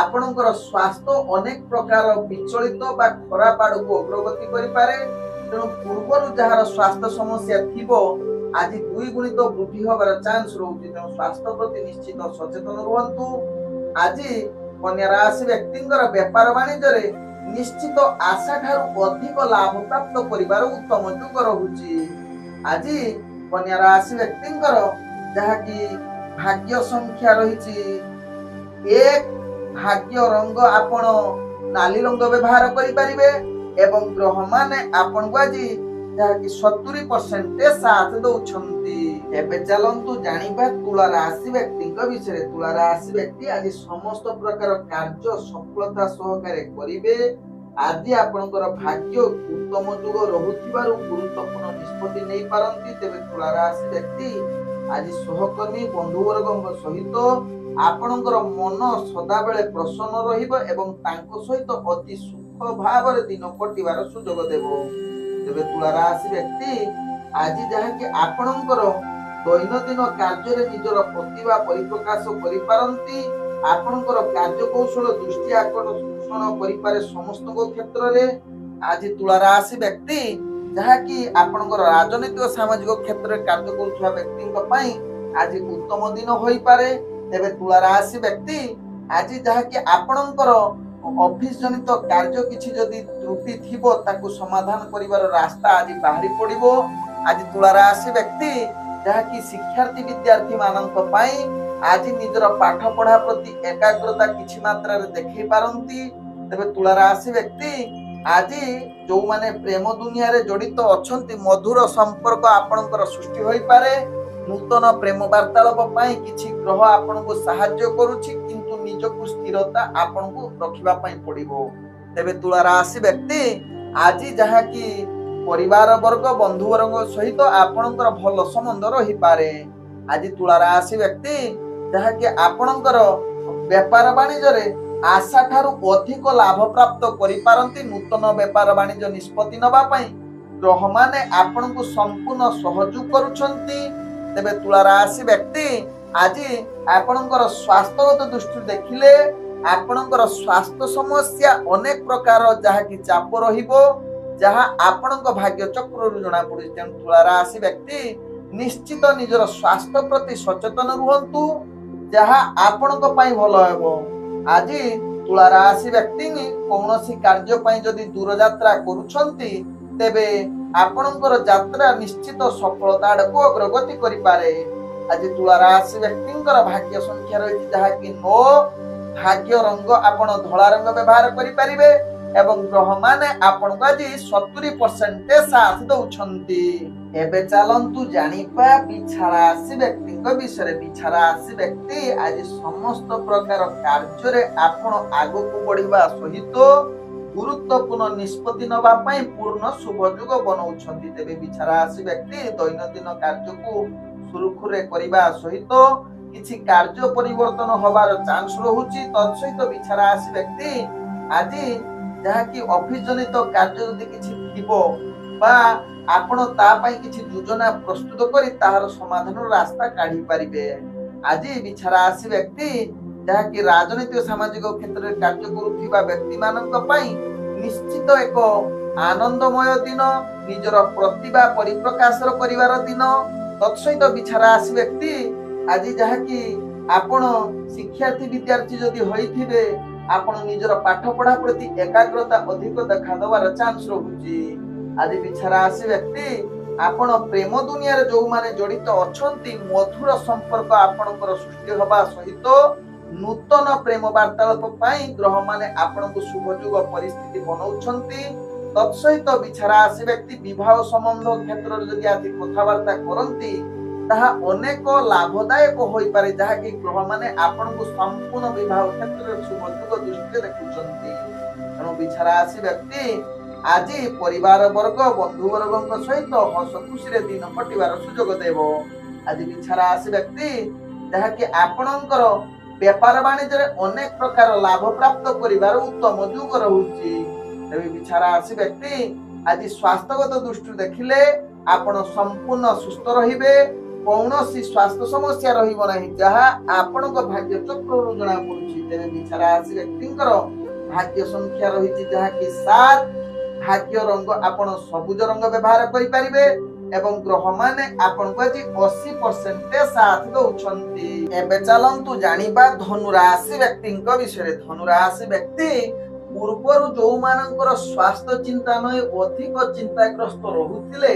Speaker 1: ଆପଣଙ୍କର ସ୍ୱାସ୍ଥ୍ୟ ଅନେକ ପ୍ରକାର ବିଚଳିତ ବା ଖରାପ ଆଡକୁ ଅଗ୍ରଗତି କରିପାରେ। ତେଣୁ ପୂର୍ବରୁ ଯାହାର ସ୍ୱାସ୍ଥ୍ୟ ସମସ୍ୟା ଥିବ ଆଜି 2 ଗୁଣିତ ବୃଦ୍ଧି ହବାର ଚାନ୍ସ ରହୁଛି। ତେଣୁ ସ୍ୱାସ୍ଥ୍ୟ ପ୍ରତି ନିଶ୍ଚିତ ସଚେତନ ରୁହନ୍ତୁ। ଆଜି କନ୍ୟା ରାଶି ବ୍ୟକ୍ତିଙ୍କର ବେପାର ବାଣିଜ୍ୟରେ ନିଶ୍ଚିତ ଆଶା ଠାରୁ ଅଧିକ ଲାଭ ପ୍ରାପ୍ତ କରିବାର ଉତ୍ତମ ଯୁଗ ରହୁଛି। ଆଜି କନ୍ୟା ରାଶି ବ୍ୟକ୍ତିଙ୍କର ଯାହାକି ଭାଗ୍ୟ ସଂଖ୍ୟା ରହିଛି 1, ଭାଗ୍ୟ ରଙ୍ଗ ଆପଣ ନାଲି ରଙ୍ଗ ବ୍ୟବହାର କରିପାରିବେ ଏବଂ ଗ୍ରହମାନେ ଆପଣଙ୍କୁ ଆଜି ଯାହାକି 70% ସାଥ ଦଉଛନ୍ତି। ଏବେ ଚାଲନ୍ତୁ ଜାଣିବା ତୁଳା ରାଶି ବ୍ୟକ୍ତିଙ୍କ ବିଷୟରେ। ତୁଳା ରାଶି ବ୍ୟକ୍ତି ଆଜି ସମସ୍ତ ପ୍ରକାର କାର୍ଯ୍ୟ ସଫଳତା ସହକାରେ କରିବେ। ଆଜି ଆପଣଙ୍କର ଭାଗ୍ୟ ଉତ୍ତମ ଯୁଗ ରହୁଥିବାରୁ ଗୁରୁତ୍ୱପୂର୍ଣ୍ଣ ନିଷ୍ପତ୍ତି ନେଇ ପାରନ୍ତି। ତେବେ ତୁଳା ରାଶି ବ୍ୟକ୍ତି ଆଜି ସହକର୍ମୀ ବନ୍ଧୁବର୍ଗଙ୍କ ସହିତ ଆପଣଙ୍କର ମନ ସଦାବେଳେ ପ୍ରସନ୍ନ ରହିବ ଏବଂ ତାଙ୍କ ସହିତ ଅତି ସୁଖ ଭାବରେ ଦିନ କଟିବାର ସୁଯୋଗ ଦେବ। ତେବେ ତୁଳା ରାଶି ବ୍ୟକ୍ତି ଆଜି ଯାହାକି ଆପଣଙ୍କର ଦୈନନ୍ଦିନ କାର୍ଯ୍ୟରେ ନିଜର ପ୍ରତିଭା ପରିପ୍ରକାଶ କରିପାରନ୍ତି। ଆପଣଙ୍କର କାର୍ଯ୍ୟକୌଶଳ ଦୃଷ୍ଟି ଆକର୍ଷଣ କରିପାରେ ସମସ୍ତଙ୍କ କ୍ଷେତ୍ରରେ। ଆଜି ତୁଳା ରାଶି ବ୍ୟକ୍ତି ଯାହାକି ଆପଣଙ୍କର ରାଜନୈତିକ ସାମାଜିକ କ୍ଷେତ୍ରରେ କାର୍ଯ୍ୟ କରୁଥିବା ବ୍ୟକ୍ତିଙ୍କ ପାଇଁ ଆଜି ଉତ୍ତମ ଦିନ ହୋଇପାରେ। ତେବେ ତୁଳା ରାଶି ବ୍ୟକ୍ତି ଆଜି ଯାହାକି ଆପଣଙ୍କର ଅଫିସ ଜନିତ କାର୍ଯ୍ୟ କିଛି ଯଦି ତ୍ରୁଟି ଥିବ ତାକୁ ସମାଧାନ କରିବାର ରାସ୍ତା ଆଜି ବାହାରି ପଡିବ। आज तुला राशि व्यक्ति जहाँकि शिक्षार्थी विद्यार्थी मानक पाई आज निजर पाठ पढ़ा प्रति एकाग्रता किछि मात्रा रे देखै पारंती। तेबे तुला राशि व्यक्ति आज जो माने प्रेम दुनिया रे जड़ित अछंती मधुर संपर्क आपणकर सृष्टि होई पारे। नूतन प्रेम वार्तालाप पाई किछि ग्रह आपनको सहाय्य करूछि किंतु निजको स्थिरता आपनको रखिबा पाई पड़िबो। तेबे तुला राशि व्यक्ति आज जहाँ कि परिवार वर्ग बंधु वर्ग सहित आपणकर भल संबंध रही पारे। आज तुला राशि व्यक्ति जहाँ कि आपणकर व्यापार वाणिज्य रे आशा ठारू अधिक लाभ प्राप्त करि पारंती। नूतन व्यापार वाणिज्य निष्पत्ति नबा पाई ग्रह माने आपनको संपूर्ण सहयोग करूछंती। तेबे तुला राशि व्यक्ति आज आपणकर स्वास्थ्यगत दृष्टि देखिले आपणकर स्वास्थ्य समस्या अनेक प्रकार जहाँ कि चाप रहिबो जहाँ आपणक भाग्य चक्र जना पड़ी। तेणु तुला राशि व्यक्ति निश्चित निजर स्वास्थ्य प्रति सचेतन रुहंतु जहाँ आपणक पई भलो हेबो। आज तुला राशि व्यक्ति कौनसी कार्य पई जदि दूर यात्रा करूछंती तेबे आपणकर यात्रा निश्चित सफलता आड़को अग्रगति करि पारे। आज तुला राशि व्यक्तिंकर भाग्य संख्या रही जहाँ कि 9 भाग्य रंग आपण धला रंग व्यवहार करि परिबे एवं ग्रह माने आपण को आज 70% साथ दउछंती। एबे चलंतु जानिपा बिछा राशि व्यक्तिंक विषय। बिछा राशि व्यक्ति आज समस्त प्रकार कार्य रे आपण आगो को बढ़िबा सहित गुरुत्वपूर्ण निष्पत्ति नबा पाई पूर्ण शुभयोग बनाउछंती। तेबे बिछा राशि व्यक्ति दैनंदिन कार्य को सुरुखुरे करिबा सहित किछि कार्य परिवर्तन होबार चांस रहुछि। तत्सहित बिछा राशि व्यक्ति आज जहाँ कि ऑफिस जनित कार्य जदि किछि थिबो बा आपण ता पई किछि योजना प्रस्तुत करी ताहार समाधान रास्ता काढी परिबे। आज बिछा राशि व्यक्ति जहाँ कि राजनीतिक सामाजिक क्षेत्र में कार्य करुथिबा व्यक्ति मानक पई निश्चित एक आनंदमय दिन निजर प्रतिभा परिप्रकाशर करिवार दिन। तत्सहित बिछा राशि व्यक्ति आज जहाँ कि आपण शिक्षार्थी विद्यार्थी जदि होइथिबे आपण निजर पाठ पढ़ा प्रति एकाग्रता अधिक देखा दबार चांस रहुछि। आज बिछा राशि व्यक्ति आपण प्रेम दुनिया रे जो माने जड़ित अछंती मधुर संपर्क आपणकर सृष्टि होबा सहित नूतन प्रेम वार्तालाप पाई ग्रह माने आपणको शुभयोग परिस्थिति बनाउछंती। तत्सहित बिछा राशि व्यक्ति विवाह संबंध क्षेत्र रे जदि आदि कथावार्ता करंती ताहा अनेक लाभदायक होई पारे जहाँ कि ग्रह माने आपणको संपूर्ण विवाह क्षेत्र रे शुभयोग दृष्टि देखुछंती। तेणु बिछा राशि व्यक्ति आज परिवार वर्ग बंधु वर्ग सहित हस खुशी रे दिन कटिवार सुयोग देबो। आज बिछा राशि व्यक्ति जहाँ कि आपणकर व्यापार वाणिज्य रे अनेक प्रकार लाभ प्राप्त करिवार उत्तम योग रहुछि। तेबे बिछा राशि व्यक्ति आज स्वास्थ्यगत दृष्टि देखिले आपण संपूर्ण सुस्थ रहिबे। कौनसी स्वास्थ्य समस्या रहिबो नाही जहाँ आपणक भाग्य चक्र जना पड़ुछि। तेबे बिछा राशि व्यक्तिंकर भाग्य संख्या रहिछि जहाँ कि 7 भाग्य रंग आपण सबुज रंग व्यवहार करि परिबे एवं ग्रह माने आपण को आज 80% साथ दउछंती। एबे चलंतु जानिबा धनु राशि व्यक्तिंक विषय। धनु राशि व्यक्ति पूर्वरु जो मानकर स्वास्थ्य चिंता नय अधिक चिंताग्रस्त रहुथिले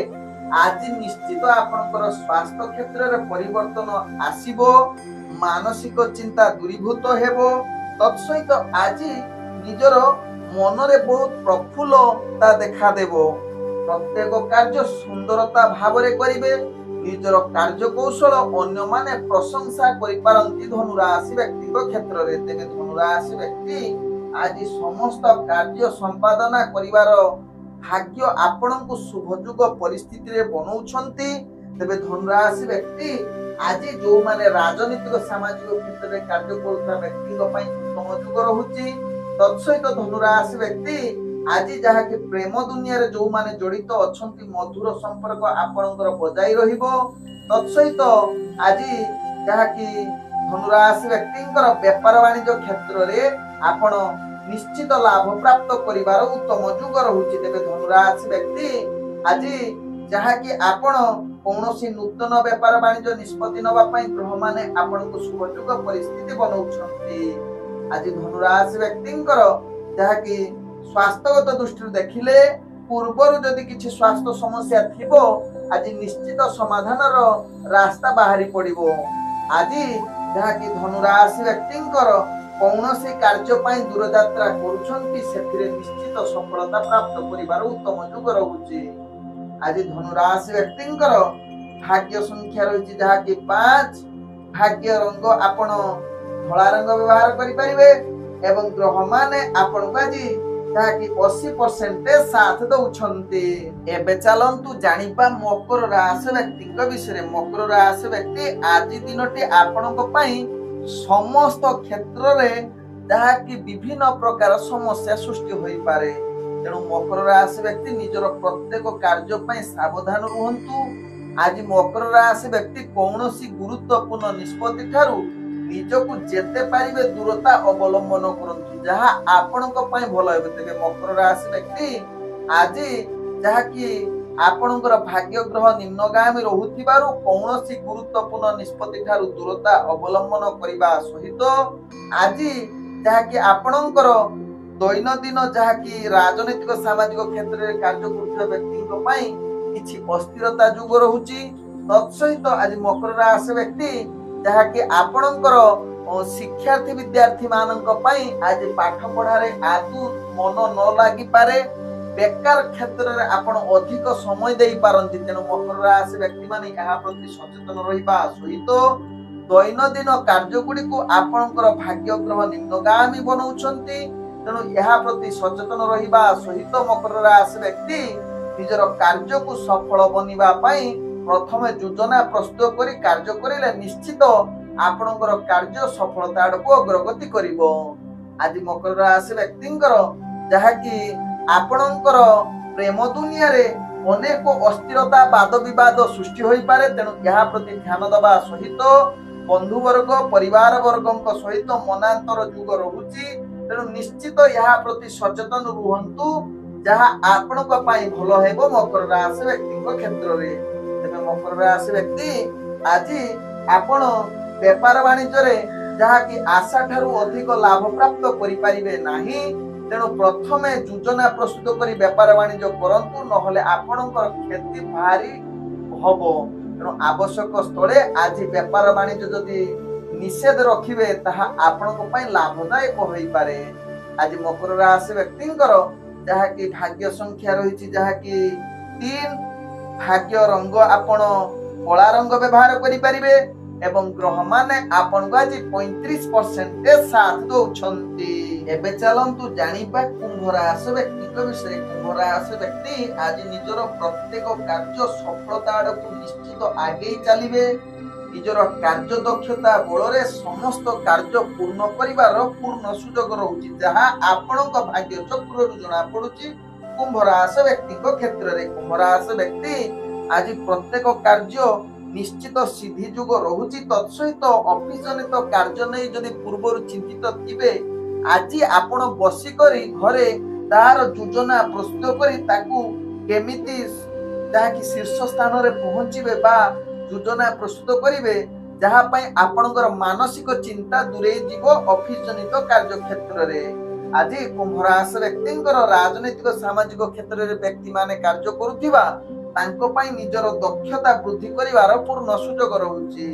Speaker 1: आज निश्चित आपणकर स्वास्थ्य क्षेत्र रे परिवर्तन आसीबो। मानसिक चिंता दूरीभूत हेबो। तत्सहित आज निजर मन रे बहुत प्रफुल्लता देखा देबो। प्रत्येक कार्य सुंदरता भावरे करिवे। निजर कार्य कौशल अन्य माने प्रशंसा करि पारंती धनु राशि व्यक्ति को क्षेत्र रे। तेबे धनु राशि व्यक्ति आज समस्त कार्य संपादना करिवार भाग्य आपणको शुभयोग परिस्थिति रे बनौछंती। तेबे धनु राशि व्यक्ति आज जो माने राजनीतिक सामाजिक क्षेत्र रे कार्य करुता व्यक्ति को पई उत्तम योग रहुछि। तत्सहित धनु राशि व्यक्ति आज जहाँ कि प्रेम दुनिया रे जो माने जड़ित अछंती मधुर संपर्क आपणकर बजाई रहिबो। तत्सहित आज जहाँ कि धनु राशि व्यक्तिंकर व्यापार वाणिज्य क्षेत्र रे आपण निश्चित लाभ प्राप्त करिवार उत्तम योग रहुछि। तेबे धनु राशि व्यक्ति आज जहाँ कि आपण कौनसी नूतन व्यापार वाणिज्य निष्पत्ति नबा पई ग्रह माने आपणको शुभयोग परिस्थिति बनाउछंती। आज धनु राशि व्यक्तिंकर जहाँ कि स्वास्थ्यगत दृष्टि देखिले पूर्वर जदि किछि स्वास्थ्य समस्या थिबो आज निश्चित समाधान रास्ता बाहरी पड़िबो। आज जहाँ कि धनुराशि व्यक्ति कौन से कार्य दूर यात्रा करुछंती निश्चित सफलता प्राप्त करिवार उत्तम जुग रहुछि। आज धनुराशि व्यक्ति भाग्य संख्या रही जहाँ कि 5। भाग्य रंग आपण धला रंग व्यवहार करिपारिबे एवं ग्रह माने आपण आज जहाँकि 80% साथ दौछंती। एबे चलंतु जानिबा मकर राशि व्यक्ति विषय। मकर राशि व्यक्ति आज दिनटी आपणक पई समस्त क्षेत्र रे जहाँकि विभिन्न प्रकार समस्या सृष्टि होई पारे। तेणु मकर राशि व्यक्ति निजर प्रत्येक कार्य पई सावधान रुहंतु। आज मकर राशि व्यक्ति कौनसी गुरुत्वपूर्ण निष्पत्ति ठारू निजକୁ जेते पारिबे दूरता अवलंबन करंतु जहाँ आपणक पई भलो हेबे। तेबे मकर राशि व्यक्ति आज जहाँ कि आपणकर भाग्य ग्रह निम्नगामी रहुथिबारु कौनसी गुरुत्वपूर्ण निष्पत्ति ठारू दूरता अवलंबन करिबा सहित आज जहाँ कि आपणकर दैनंदिन जहाँ कि राजनीतिक सामाजिक क्षेत्र में कार्य करुवा व्यक्ति पई किछि अस्थिरता जुग रहुछि। तत्सहित आज मकर राशि व्यक्ति जहाँ कि आपणकर शिक्षार्थी विद्यार्थी मानक पई आज पाठ पढ़ारे आदु मन न लागि पारे। बेकार क्षेत्र में आपण अधिक समय दे पारंती। तेणु मकर राशि व्यक्ति माने यहाँ प्रति सचेतन रहिबा सहित दैनंदिन कार्य गुडी को आपणकर भाग्य ग्रह निम्नगामी बनाउछंती। तेणु यहाँ प्रति सचेतन रहिबा सहित मकर राशि व्यक्ति निजर कार्य को सफल बनिबा पई प्रथमे योजना प्रस्तुत करी कार्य करिले निश्चित आपणकर कार्य सफलता आड़को अग्रगति करिवो। आज मकर राशि व्यक्तिंकर जहाँ कि आपणकर प्रेम दुनिया रे अनेक अस्थिरता वाद विवाद सृष्टि होई पारे। तेणु यहाँ प्रति ध्यान दबा सहित बंधु वर्ग परिवार वर्गक सहित मनांतर जुग रहुछि। तेणु निश्चित यहाँ प्रति सचेतन रुहंतु जहाँ आपणक पई भलो हेबो मकर राशि व्यक्तिक क्षेत्र रे। तेबे मकर राशि व्यक्ति आज आपण व्यापार वाणिज्य रे जहाँ कि आशा ठारू अधिक लाभ प्राप्त करि परिबे नाही। तेणु प्रथमे योजना प्रस्तुत करी व्यापार वाणिज्य करंतु नहले आपणकर क्षति भारी हबो। तेणु आवश्यक स्थले आज व्यापार वाणिज्य जदि निषेध रखिबे ताहा आपणक पई लाभदायक होई पारे। आज मकर राशि व्यक्तिंकर जहाँ कि भाग्य संख्या रही जहाँ कि 3। भाग्य रंग आपण कला रंग व्यवहार करि परिबे एवं ग्रह माने आपण आज 35% साथ दौछंती। एबे चलंतु जानिबा कुंभ राशि व्यक्ति विषय। कुंभ राशि व्यक्ति आज निजर प्रत्येक कार्य सफलता आड़कू निश्चित आगे चलिबे। निजर कार्य दक्षता बल समस्त कार्य पूर्ण करिवार पूर्ण सुजोग रहुछि जहाँ आपणक भाग्य चक्र जना पड़ुछि कुंभ राशि व्यक्ति क्षेत्र रे। कुंभ राशि व्यक्ति आज प्रत्येक कार्य निश्चित सिद्धि जुग रहुछि। तत्सहित ऑफिस जनित कार्य नै जदि पूर्व चिंतित थिबे आज आपण बसी करी घरे तार योजना प्रस्तुत करी ताकू केमिति जहाँ कि शीर्ष स्थान रे पहुंचीबे बा योजना प्रस्तुत करिवे जहाँ पई आपणकर मानसिक चिंता दूरे जीवो ऑफिस जनित कार्य क्षेत्र रे। आज कुंभ राशि व्यक्तिंकर राजनीतिक सामाजिक क्षेत्र रे व्यक्ति माने कार्य करुथिबा तांको पई निजर दक्षता वृद्धि करिवार पूर्ण सुजोग रहुछि।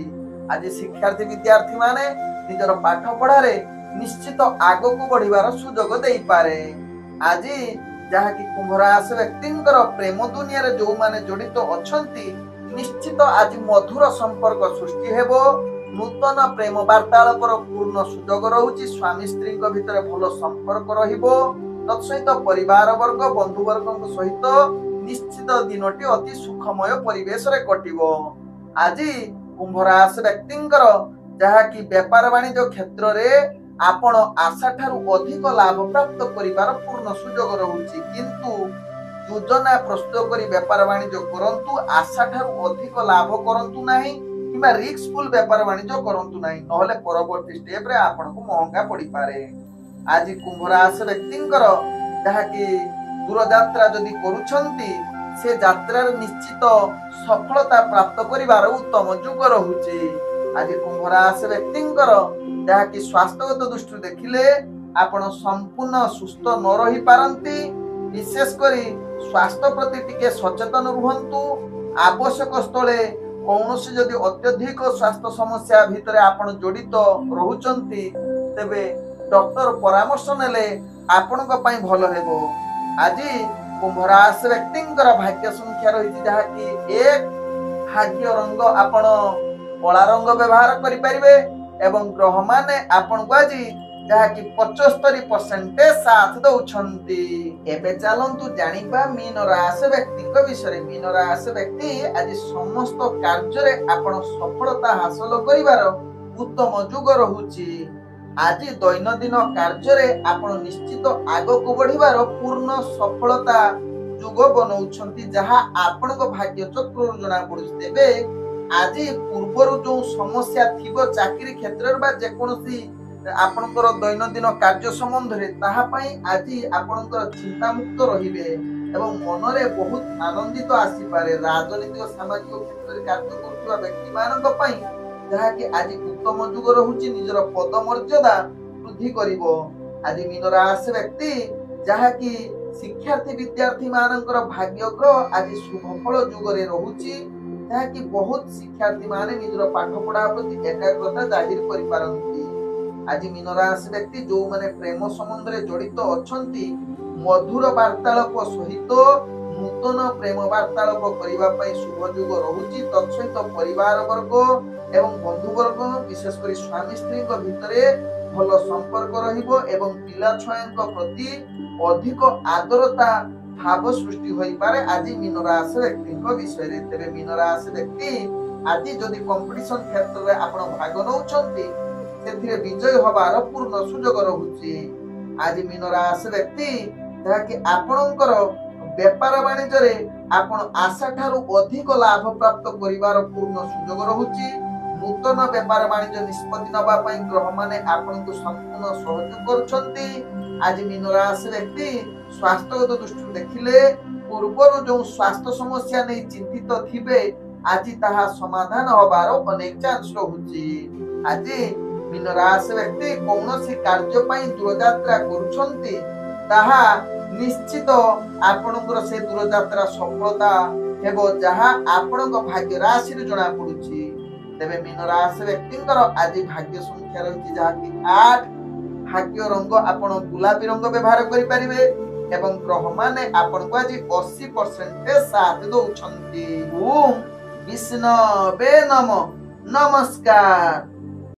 Speaker 1: आज शिक्षार्थी विद्यार्थी माने निजर पाठ पढ़ारे निश्चित आगको बढ़िवार सुजोग देई पारे। आज जहाँ कि कुंभ राशि व्यक्तिंकर प्रेम दुनिया रे जो माने जड़ित अछंती निश्चित आज मधुर संपर्क सृष्टि हेबो। नूतन प्रेम वार्तालापर पूर्ण सुजोग रहुछि। स्वामी स्त्री भितर भलो संपर्क रहिबो। तत्सहित परिवार वर्ग बंधु वर्ग सहित निश्चित दिनटी अति सुखमय परिवेश रे कटिबो। आज कुंभ राशि व्यक्तिंकर जहाँ कि व्यापार वाणिज्य क्षेत्र रे आपण आशा ठारू अधिक लाभ प्राप्त करिवार पूर्ण सुजोग रहुछि। किंतु योजना प्रस्तुत करी व्यापार वाणिज्य करंतु आशा ठारू अधिक लाभ करंतु नाही किबा रिस्कफुल व्यापार वाणिज्य करंतु नाही नहले परवर्ती स्टेप रे आपनको महंगा पड़ी पारे। आज कुंभ राशि व्यक्तिंकर जहाँ कि दूर यात्रा जदि करूछंती से यात्रा निश्चित सफलता प्राप्त करिवार उत्तम जुग रहुछि। आज कुंभ राशि व्यक्तिंकर जहाँ कि स्वास्थ्यगत दृष्टि देखिले आपण संपूर्ण सुस्थ न रही पारंती। विशेष करी स्वास्थ्य प्रति टिके सचेतन रुहंतु। ଆବଶ୍ୟକ ସ୍ଥଳେ କୌଣସି ଯଦି ଅତ୍ୟଧିକ ସ୍ୱାସ୍ଥ୍ୟ ସମସ୍ୟା ଭିତରେ ଆପଣ ଜଡ଼ିତ ରହୁଛନ୍ତି ତେବେ ଡକ୍ଟର ପରାମର୍ଶ ନେଲେ ଆପଣଙ୍କ ପାଇଁ ଭଲ ହେବ। ଆଜି କୁମ୍ଭ ରାଶି ବ୍ୟକ୍ତିଙ୍କର ଭାଗ୍ୟ ସଂଖ୍ୟା ରହିଛି ଯାହାକି 1। ଭାଗ୍ୟ ରଙ୍ଗ ଆପଣ କଳା ରଙ୍ଗ ବ୍ୟବହାର କରିପାରିବେ ଏବଂ ଗ୍ରହମାନେ ଆପଣଙ୍କୁ ଆଜି ଯାହାକି 75% ସାଥ ଦଉଛନ୍ତି। ଏବେ ଚାଲନ୍ତୁ ଜାଣିବା ମୀନ ରାଶି ବ୍ୟକ୍ତିଙ୍କ ବିଷୟରେ। ମୀନ ରାଶି ବ୍ୟକ୍ତି ଆଜି ସମସ୍ତ କାର୍ଯ୍ୟରେ ଆପଣ ସଫଳତା ହାସଲ କରିବାର ଉତ୍ତମ ଯୁଗ ରହୁଛି। ଆଜି ଦୈନନ୍ଦିନ କାର୍ଯ୍ୟରେ ଆପଣ ନିଶ୍ଚିତ ଆଗକୁ ବଢିବାର ପୂର୍ଣ୍ଣ ସଫଳତା ଯୁଗ ବନଉଛନ୍ତି ଯାହା ଆପଣଙ୍କ ଭାଗ୍ୟ ଚକ୍ରରୁ ଜଣା ପଡୁଛି। ତେବେ ଆଜି ପୂର୍ବରୁ ଯୋଉ ସମସ୍ୟା ଥିବ ଚାକିରି କ୍ଷେତ୍ରରେ ବା ଯେକୌଣସି ଆପଣଙ୍କର ଦୈନନ୍ଦିନ କାର୍ଯ୍ୟ ସମ୍ବନ୍ଧରେ ତାହା ପାଇଁ ଆଜି ଆପଣଙ୍କର ଚିନ୍ତାମୁକ୍ତ ରହିବେ ଏବଂ ମନରେ ବହୁତ ଆନନ୍ଦିତ ଆସିପାରେ। ରାଜନୈତିକ ସାମାଜିକ କ୍ଷେତ୍ରରେ କାର୍ଯ୍ୟ କରୁଥିବା ବ୍ୟକ୍ତିମାନଙ୍କ ପାଇଁ ଯାହାକି ଆଜି ଉତ୍ତମ ଯୁଗ ରହୁଛି। ନିଜର ପଦ ମର୍ଯ୍ୟାଦା ବୃଦ୍ଧି କରିବ। ଆଜି ମୀନ ରାଶି ବ୍ୟକ୍ତି ଯାହାକି ଶିକ୍ଷାର୍ଥୀ ବିଦ୍ୟାର୍ଥୀ ମାନଙ୍କର ଭାଗ୍ୟ ଗ୍ରହ ଆଜି ଶୁଭଫଳ ଯୁଗରେ ରହୁଛି ଯାହାକି ବହୁତ ଶିକ୍ଷାର୍ଥୀ ମାନେ ନିଜର ପାଠ ପଢା ପ୍ରତି ଏକାଗ୍ରତା ଜାହିର କରିପାରନ୍ତି। ଆଜି ମୀନ ରାଶି ବ୍ୟକ୍ତି ଯୋଉମାନେ ପ୍ରେମ ସମ୍ବନ୍ଧରେ ଜଡିତ ଅଛନ୍ତି ମଧୁର ବାର୍ତ୍ତାଳାପ ସହିତ ନୂତନ ପ୍ରେମ ବାର୍ତ୍ତାଳାପ କରିବା ପାଇଁ ଶୁଭ ଯୁଗ ରହୁଛି। ତତ୍ସହିତ ପରିବାର ବର୍ଗ ଏବଂ ବନ୍ଧୁ ବର୍ଗ ବିଶେଷ କରି ସ୍ୱାମୀ ସ୍ତ୍ରୀଙ୍କ ଭିତରେ ଭଲ ସମ୍ପର୍କ ରହିବ ଏବଂ ପିଲା ଛୁଆଙ୍କ ପ୍ରତି ଅଧିକ ଆଦରତା ଭାବ ସୃଷ୍ଟି ହୋଇପାରେ ଆଜି ମୀନ ରାଶି ବ୍ୟକ୍ତିଙ୍କ ବିଷୟରେ। ତେବେ ମୀନ ରାଶି ବ୍ୟକ୍ତି ଆଜି ଯଦି କମ୍ପିଟିସନ କ୍ଷେତ୍ରରେ ଆପଣ ଭାଗ ନେଉଛନ୍ତି ସେଥିରେ ବିଜୟ ହବାର ପୂର୍ଣ୍ଣ ସୁଯୋଗ ରହୁଛି। ଆଜି ମୀନ ରାଶି ବ୍ୟକ୍ତି ଯାହାକି ଆପଣଙ୍କର ବେପାର ବାଣିଜ୍ୟରେ ଆପଣ ଆଶା ଠାରୁ ଅଧିକ ଲାଭ ପ୍ରାପ୍ତ କରିବାର ପୂର୍ଣ୍ଣ ସୁଯୋଗ ରହୁଛି। ନୂତନ ବେପାର ବାଣିଜ୍ୟ ନିଷ୍ପତ୍ତି ନେବା ପାଇଁ ଗ୍ରହମାନେ ଆପଣଙ୍କୁ ସମ୍ପୂର୍ଣ୍ଣ ସହଯୋଗ କରୁଛନ୍ତି। ଆଜି ମୀନ ରାଶି ବ୍ୟକ୍ତି ସ୍ୱାସ୍ଥ୍ୟଗତ ଦୃଷ୍ଟିରୁ ଦେଖିଲେ ପୂର୍ବରୁ ଯୋଉ ସ୍ୱାସ୍ଥ୍ୟ ସମସ୍ୟା ନେଇ ଚିନ୍ତିତ ଥିବେ ଆଜି ତାହା ସମାଧାନ ହବାର ଅନେକ ଚାନ୍ସ ରହୁଛି। ଆଜି ମୀନ ରାଶି ବ୍ୟକ୍ତି କୌଣସି କାର୍ଯ୍ୟ ପାଇଁ ଦୂରଯାତ୍ରା କରୁଛନ୍ତି ତାହା ନିଶ୍ଚିତ ଆପଣଙ୍କର ସେ ଦୂରଯାତ୍ରା ସଫଳତା ହେବ ଯାହା ଆପଣଙ୍କ ଭାଗ୍ୟ ରାଶିରୁ ଜଣା ପଡୁଛି। ତେବେ ମୀନ ରାଶି ବ୍ୟକ୍ତିଙ୍କର ଆଜି ଭାଗ୍ୟ ସଂଖ୍ୟା ରହିଛି ଯାହାକି 8। ଭାଗ୍ୟ ରଙ୍ଗ ଆପଣ ଗୁଲାପୀ ରଙ୍ଗ ବ୍ୟବହାର କରିପାରିବେ ଏବଂ ଗ୍ରହମାନେ ଆପଣଙ୍କୁ ଆଜି 80% ସାଥ ଦଉଛନ୍ତି। ଓମ୍ ବିଷ୍ଣବେ ନମଃ। ନମସ୍କାର।